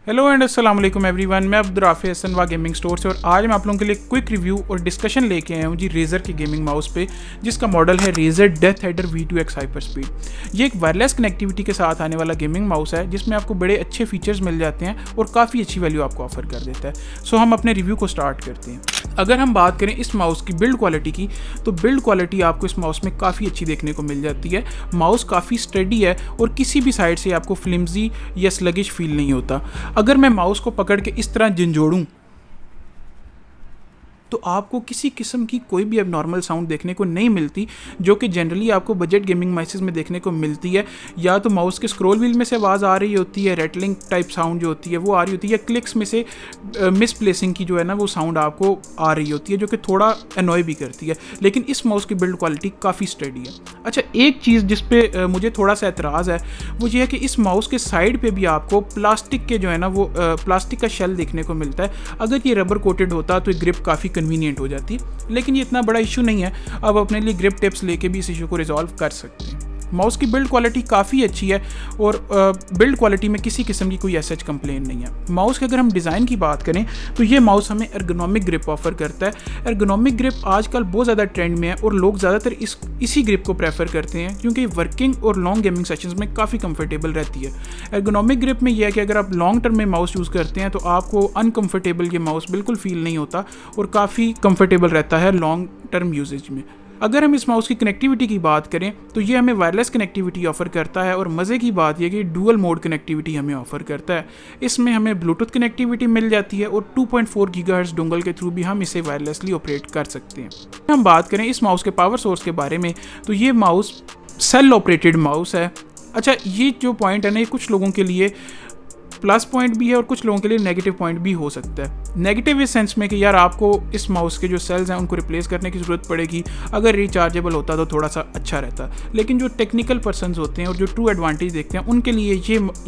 Hello and अस्सलाम वालेकुम everyone, मैं अब्दुर्राफ़ी हसन वा गेमिंग स्टोर से और आज मैं आप लोगों के लिए क्विक रिव्यू और डिस्कशन लेके आया हूँ जी रेज़र के गेमिंग माउस पे, जिसका मॉडल है razor death V2X hyper speed. ये एक वायरलेस कनेक्टिविटी के साथ आने वाला गेमिंग माउस है जिसमें आपको बड़े अच्छे फीचर्स मिल जाते हैं और काफ़ी अच्छी वैल्यू आपको ऑफर कर देता है। सो हम अपने रिव्यू को स्टार्ट करते हैं। अगर हम बात करें इस माउस की बिल्ड क्वालिटी की, तो बिल्ड क्वालिटी आपको इस माउस में काफ़ी अच्छी देखने को मिल जाती है। माउस काफ़ी स्टडी है और किसी भी साइड से आपको फ्लिम्जी या स्लगिश फील नहीं होता। अगर मैं माउस को पकड़ के इस तरह झंझोड़ूं तो आपको किसी किस्म की कोई भी एबनॉर्मल साउंड देखने को नहीं मिलती, जो कि जनरली आपको बजट गेमिंग माउसेस में देखने को मिलती है। या तो माउस के स्क्रॉल व्हील में से आवाज़ आ रही होती है, रेटलिंग टाइप साउंड जो होती है वो आ रही होती है, या क्लिक्स में से मिसप्लेसिंग की जो है ना वो साउंड आपको आ रही होती है, जो कि थोड़ा अनॉय भी करती है। लेकिन इस माउस की बिल्ड क्वालिटी काफ़ी स्टडी है। अच्छा, एक चीज़ जिस पे मुझे थोड़ा सा एतराज़ है वो ये है कि इस माउस के साइड पे भी आपको प्लास्टिक के जो है ना वो प्लास्टिक का शेल देखने को मिलता है। अगर ये रबर कोटेड होता तो ग्रिप काफ़ी कन्वीनियंट हो जाती, लेकिन ये इतना बड़ा इशू नहीं है। अब अपने लिए ग्रिप टिप्स लेके भी इस इशू को रिजॉल्व कर सकते हैं। माउस की बिल्ड क्वालिटी काफ़ी अच्छी है और बिल्ड क्वालिटी में किसी किस्म की कोई ऐसा कंप्लेन नहीं है। माउस के अगर हम डिज़ाइन की बात करें तो ये माउस हमें एर्गोनॉमिक ग्रिप ऑफर करता है। एर्गोनॉमिक ग्रिप आजकल बहुत ज़्यादा ट्रेंड में है और लोग ज़्यादातर इसी ग्रिप को प्रेफर करते हैं क्योंकि वर्किंग और लॉन्ग गेमिंग सेशंस में काफ़ी कंफर्टेबल रहती है। एर्गोनॉमिक ग्रिप में यह है कि अगर आप लॉन्ग टर्म में माउस यूज़ करते हैं तो आपको अनकम्फर्टेबल ये माउस बिल्कुल फील नहीं होता और काफ़ी कंफर्टेबल रहता है लॉन्ग टर्म यूजेज में। अगर हम इस माउस की कनेक्टिविटी की बात करें तो ये हमें वायरलेस कनेक्टिविटी ऑफर करता है और मज़े की बात यह कि डुअल मोड कनेक्टिविटी हमें ऑफर करता है। इसमें हमें ब्लूटूथ कनेक्टिविटी मिल जाती है और 2.4 गीगाहर्ट्ज़ डोंगल के थ्रू भी हम इसे वायरलेसली ऑपरेट कर सकते हैं। हम बात करें इस माउस के पावर सोर्स के बारे में तो ये माउस सेल ऑपरेटेड माउस है। अच्छा, ये जो पॉइंट है ना, ये कुछ लोगों के लिए प्लस पॉइंट भी है और कुछ लोगों के लिए नेगेटिव पॉइंट भी हो सकता है। नेगेटिव इस सेंस में कि यार आपको इस माउस के जो सेल्स हैं उनको रिप्लेस करने की ज़रूरत पड़ेगी। अगर रिचार्जेबल होता तो थोड़ा सा अच्छा रहता, लेकिन जो टेक्निकल पर्सनस होते हैं और जो ट्रू एडवांटेज देखते हैं उनके लिए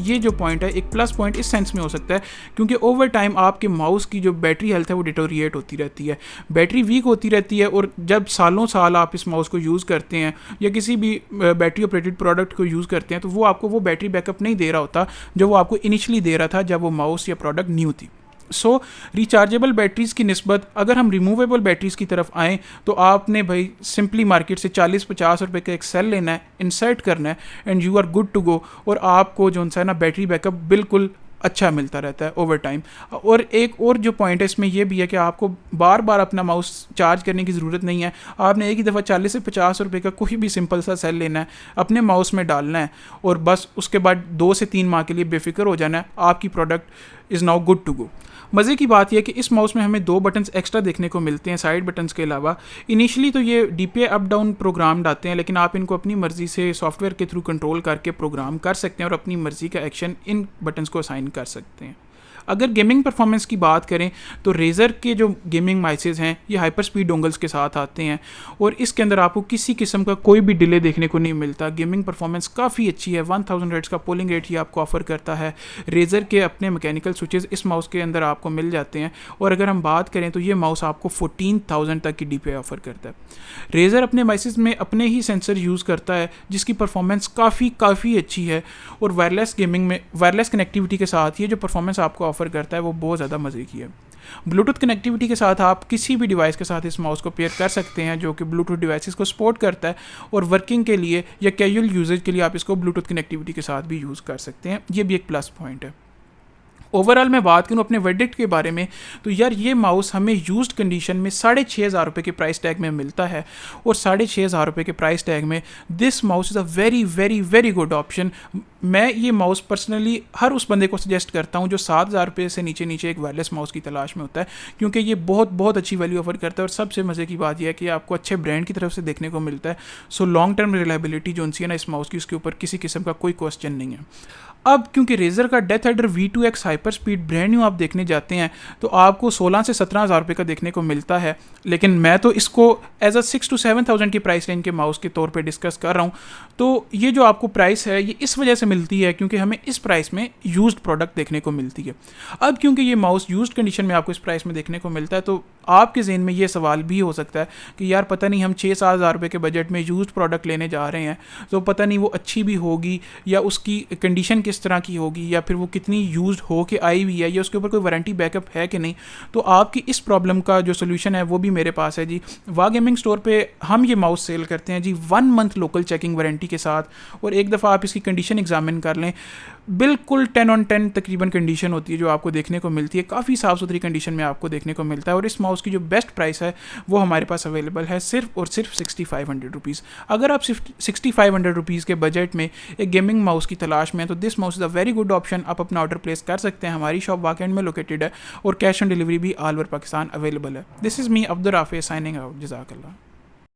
ये जो पॉइंट है एक प्लस पॉइंट इस सेंस में हो सकता है क्योंकि ओवर टाइम आपके माउस की जो बैटरी हेल्थ है वो डिटोरिएट होती रहती है, बैटरी वीक होती रहती है। और जब सालों साल आप इस माउस को यूज़ करते हैं या किसी भी बैटरी ऑपरेटेड प्रोडक्ट को यूज़ करते हैं तो वो आपको वो बैटरी बैकअप नहीं दे रहा होता जो वो आपको इनिशियली दे रहा था जब वो माउस या प्रोडक्ट न्यू थी। सो रिचार्जेबल बैटरीज़ की निस्बत अगर हम रिमूवेबल बैटरीज़ की तरफ आएँ तो आपने भाई सिंपली मार्केट से 40-50 रुपये का एक सेल लेना है, इंसर्ट करना है and you are good to go. और आपको जो है ना बैटरी बैकअप बिल्कुल अच्छा मिलता रहता है ओवर टाइम। और एक और जो पॉइंट है इसमें यह भी है कि आपको बार बार अपना माउस चार्ज करने की ज़रूरत नहीं है। आपने एक ही दफ़ा 40 से 50 रुपये का कोई भी सिंपल सा सेल लेना है, अपने माउस में डालना है और बस उसके बाद 2 से 3 माह के लिए बेफिक्र हो जाना है। आपकी product is now good to go. मज़े की बात यह है कि इस माउस में हमें 2 बटन्स एक्स्ट्रा देखने को मिलते हैं साइड बटन्स के अलावा। इनिशियली तो ये DPI अप डाउन प्रोग्राम आते हैं, लेकिन आप इनको अपनी मर्ज़ी से सॉफ्टवेयर के थ्रू कंट्रोल करके प्रोग्राम कर सकते हैं और अपनी मर्ज़ी का एक्शन इन बटन्स को असाइन कर सकते हैं। अगर गेमिंग परफॉर्मेंस की बात करें तो रेज़र के जो गेमिंग माउसेस हैं ये हाइपर स्पीड डोंगल्स के साथ आते हैं और इसके अंदर आपको किसी किस्म का कोई भी डिले देखने को नहीं मिलता। गेमिंग परफॉर्मेंस काफ़ी अच्छी है। 1000 हर्ट्ज़ का पोलिंग रेट ही आपको ऑफर करता है। रेज़र के अपने मैकेनिकल स्विचेस इस माउस के अंदर आपको मिल जाते हैं और अगर हम बात करें तो ये माउस आपको 14,000 तक की DPI ऑफर करता है। रेज़र अपने माउसेस में अपने ही सेंसर यूज़ करता है जिसकी परफॉर्मेंस काफ़ी अच्छी है और वायरलेस गेमिंग में वायरलेस कनेक्टिविटी के साथ ये जो परफॉर्मेंस आपको ऑफर करता है वो बहुत ज़्यादा मज़े की है। ब्लूटूथ कनेक्टिविटी के साथ आप किसी भी डिवाइस के साथ इस माउस को पेयर कर सकते हैं जो कि ब्लूटूथ डिवाइसेस को सपोर्ट करता है और वर्किंग के लिए या कैजुअल यूजेज के लिए आप इसको ब्लूटूथ कनेक्टिविटी के साथ भी यूज़ कर सकते हैं। ये भी एक प्लस पॉइंट है। ओवरऑल मैं बात करूँ अपने वर्डिक्ट के बारे में तो यार ये माउस हमें यूज्ड कंडीशन में 6,500 रुपये के प्राइस टैग में मिलता है और 6,500 रुपये के प्राइस टैग में this mouse is a very good option. मैं ये माउस पर्सनली हर उस बंदे को सजेस्ट करता हूँ जो 7,000 रुपये से नीचे एक वायरलेस माउस की तलाश में होता है, क्योंकि ये बहुत अच्छी वैल्यू ऑफर करता है और सबसे मज़े की बात यह है कि आपको अच्छे ब्रांड की तरफ से देखने को मिलता है। सो लॉन्ग टर्म रिलायबिलिटी जो है ना इस माउस की, उसके ऊपर किसी किस्म का कोई क्वेश्चन नहीं है। अब क्योंकि रेज़र का death V2X hyper speed brand new आप देखने जाते हैं तो आपको 16 से 17,000 रुपये का देखने को मिलता है, लेकिन मैं तो इसको एज अ 6,000 to 7,000 की प्राइस रेंज के माउस के तौर पे डिस्कस कर रहा हूँ। तो ये जो आपको प्राइस है ये इस वजह से मिलती है क्योंकि हमें इस प्राइस में यूज्ड प्रोडक्ट देखने को मिलती है। अब क्योंकि ये माउस यूज्ड कंडीशन में आपको इस प्राइस में देखने को मिलता है तो आपके ज़हन में ये सवाल भी हो सकता है कि यार पता नहीं हम 6-7 हज़ार रुपये के बजट में यूज्ड प्रोडक्ट लेने जा रहे हैं तो पता नहीं वो अच्छी भी होगी या उसकी कंडीशन किस तरह की होगी या फिर वो कितनी यूज्ड हो होके आई हुई है या उसके ऊपर कोई वारंटी बैकअप है कि नहीं, तो आपकी इस प्रॉब्लम का जो सोल्यूशन है वो भी मेरे पास है जी। वाह गेमिंग स्टोर पे हम ये माउस सेल करते हैं जी 1 मंथ लोकल चेकिंग वारंटी के साथ, और एक दफ़ा आप इसकी कंडीशन एग्जामिन कर लें, बिल्कुल 10 on 10 तकरीबन कंडीशन होती है जो आपको देखने को मिलती है, काफ़ी साफ़ सुथरी कंडीशन में आपको देखने को मिलता है। और इस माउस की जो बेस्ट प्राइस है वो हमारे पास अवेलेबल है सिर्फ और सिर्फ 6500 रुपीज़। अगर आप सिर्फ 6500 रुपीज़ के बजट में एक गेमिंग माउस की तलाश में हैं तो this mouse is a very good option. आप अपना ऑर्डर प्लेस कर सकते हैं, हमारी शॉप वाकई में लोकेटेड है और कैश ऑन डिलीवरी भी ऑल ओवर पाकिस्तान अवेलेबल है। This is me Abdul Rafe signing out. जज़ाकल्लाह।